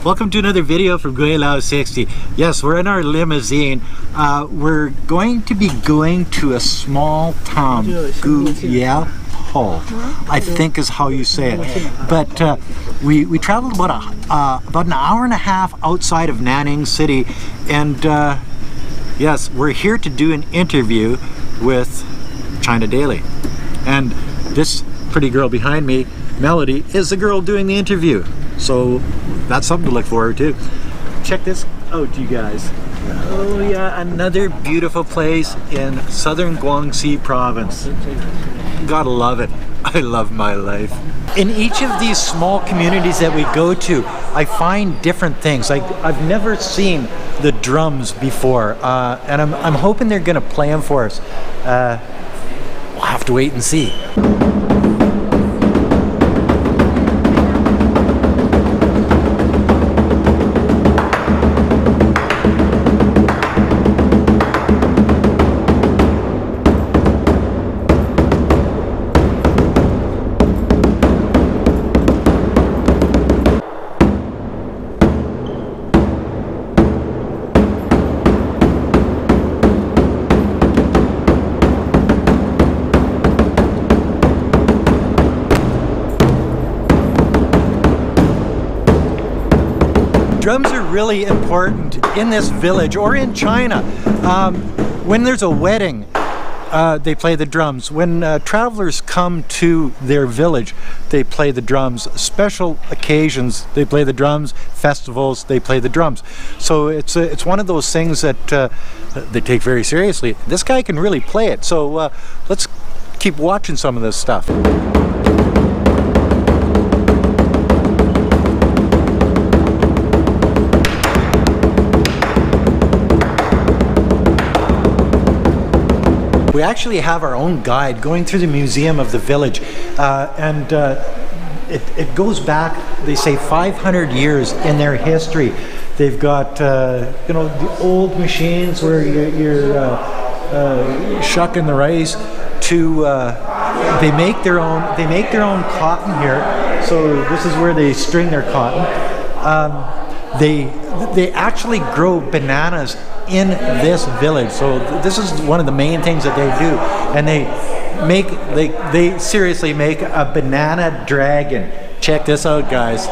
Welcome to another video from Gweilo 60. Yes, we're in our limousine. We're going to be going to a small town, Gweilo, I think is how you say it. But we traveled about an hour and a half outside of Nanning City, and yes, we're here to do an interview with China Daily. And this pretty girl behind me, Melody, is the girl doing the interview. So that's something to look forward to. Check this out, you guys. Oh yeah, another beautiful place in southern Guangxi province. Gotta love it. I love my life. In each of these small communities that we go to, I find different things. Like, I've never seen the drums before, and I'm hoping they're gonna play them for us. We'll have to wait and see. Drums are really important in this village or in China. When there's a wedding, they play the drums. When travelers come to their village, they play the drums. Special occasions, they play the drums. Festivals, they play the drums. So it's one of those things that they take very seriously. This guy can really play it. So let's keep watching some of this stuff. We actually have our own guide going through the museum of the village, and it goes back, they say, 500 years in their history. They've got you know, the old machines where you're shucking the rice to they make their own cotton here. So this is where they string their cotton. They actually grow bananas in this village, so this is one of the main things that they do, and they seriously make a banana dragon. Check this out, guys.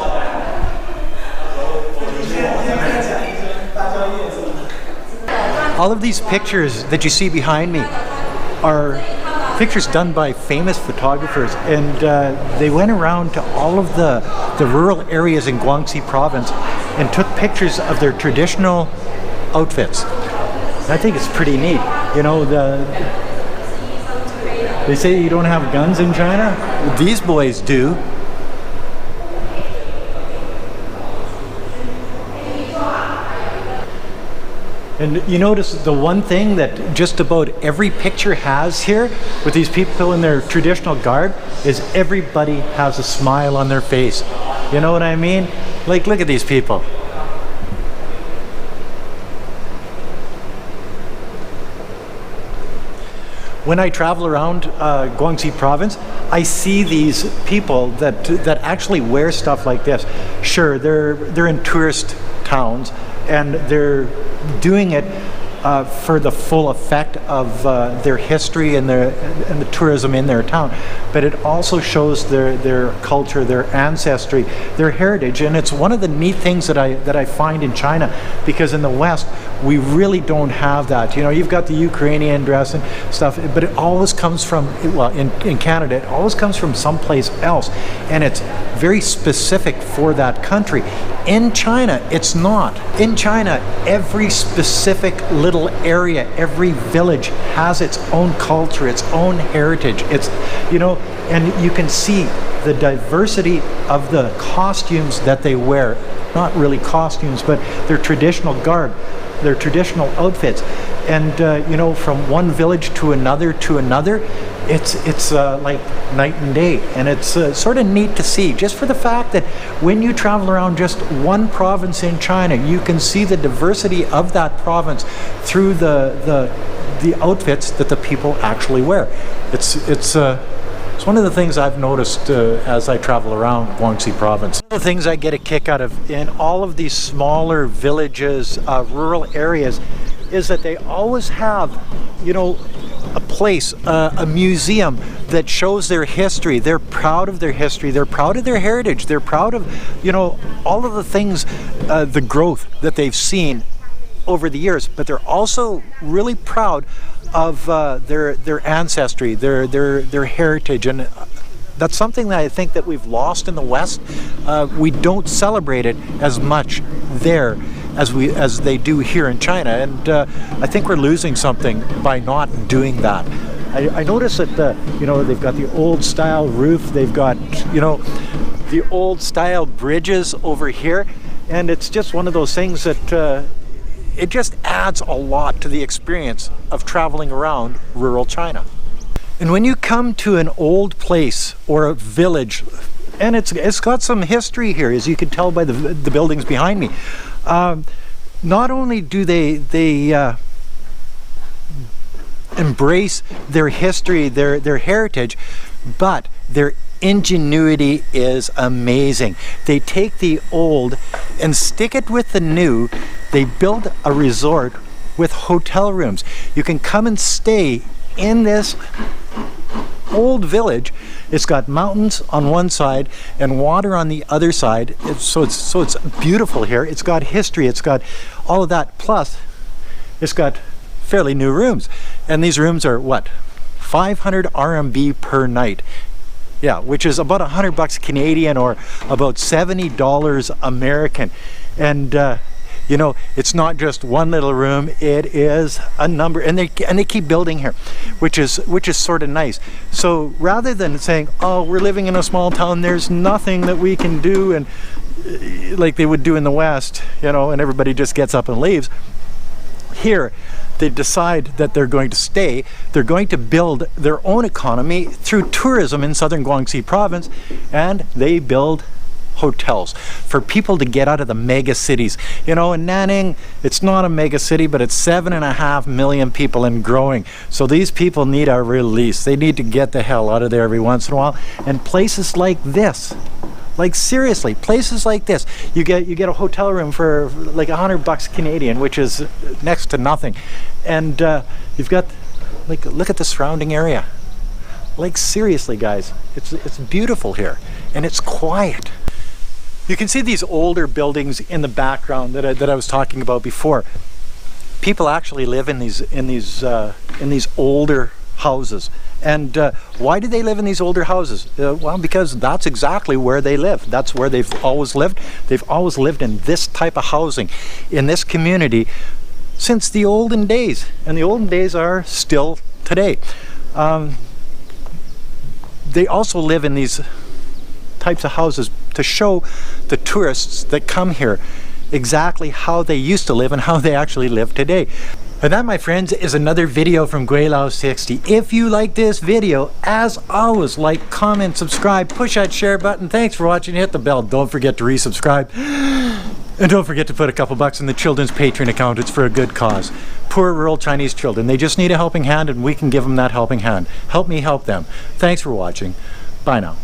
All of these pictures that you see behind me are pictures done by famous photographers, and they went around to all of the rural areas in Guangxi province and took pictures of their traditional outfits. I think it's pretty neat. You know, they say you don't have guns in China. These boys do. And you notice the one thing that just about every picture has here with these people in their traditional garb is everybody has a smile on their face. You know what I mean? Like, look at these people. When I travel around Guangxi province, I see these people that actually wear stuff like this. Sure, they're in tourist towns, and they're doing it for the full effect of their history and the tourism in their town, but it also shows their culture, their ancestry, their heritage, and it's one of the neat things that I find in China, because in the West we really don't have that. You know, you've got the Ukrainian dress and stuff, but it always comes from, well, in Canada, it always comes from someplace else, and it's very specific for that country. In China, it's not. In China, every specific little area, every village has its own culture, its own heritage. It's, you know, and you can see the diversity of the costumes that they wear. Not really costumes, but their traditional garb, their traditional outfits. And you know, from one village to another, it's like night and day, and it's sort of neat to see, just for the fact that when you travel around just one province in China, you can see the diversity of that province through the outfits that the people actually wear. It's It's one of the things I've noticed as I travel around Guangxi province. One of the things I get a kick out of in all of these smaller villages, rural areas, is that they always have, you know, a place, a museum that shows their history. They're proud of their history. They're proud of their heritage. They're proud of, you know, all of the things, the growth that they've seen over the years. But they're also really proud of their ancestry, their heritage, and that's something that I think that we've lost in the West. We don't celebrate it as much there as they do here in China, and I think we're losing something by not doing that. I notice that you know, they've got the old style roof, they've got, you know, the old style bridges over here, and it's just one of those things that it just adds a lot to the experience of traveling around rural China. And when you come to an old place or a village, and it's got some history here, as you can tell by the buildings behind me. Not only do they embrace their history, their heritage, but their ingenuity is amazing. They take the old and stick it with the new. They build a resort with hotel rooms. You can come and stay in this old village. It's got mountains on one side and water on the other side. So it's beautiful here. It's got history. It's got all of that. Plus, it's got fairly new rooms. And these rooms are what? 500 RMB per night. Yeah, which is about $100 Canadian or about $70 American. And you know, it's not just one little room, it is a number, and they keep building here, which is sort of nice. So rather than saying, oh, we're living in a small town, there's nothing that we can do, and like they would do in the West, you know, and everybody just gets up and leaves. Here, they decide that they're going to stay. They're going to build their own economy through tourism in southern Guangxi province, and they build hotels for people to get out of the mega cities. You know, in Nanning, it's not a mega city, but it's 7.5 million people and growing. So these people need a release. They need to get the hell out of there every once in a while. And places like this, like seriously, places like this, you get a hotel room for like $100 Canadian, which is next to nothing. And you've got, like, look at the surrounding area. Like seriously, guys, it's beautiful here, and it's quiet. You can see these older buildings in the background that I was talking about before. People actually live in these older houses. And why do they live in these older houses? Well, because that's exactly where they live. That's where they've always lived. They've always lived in this type of housing, in this community, since the olden days. And the olden days are still today. They also live in these types of houses to show the tourists that come here exactly how they used to live and how they actually live today. And that, my friends, is another video from Gweilo 60. If you like this video, as always, like, comment, subscribe, push that share button. Thanks for watching. Hit the bell. Don't forget to resubscribe. And don't forget to put a couple bucks in the children's Patreon account. It's for a good cause. Poor rural Chinese children. They just need a helping hand, and we can give them that helping hand. Help me help them. Thanks for watching. Bye now.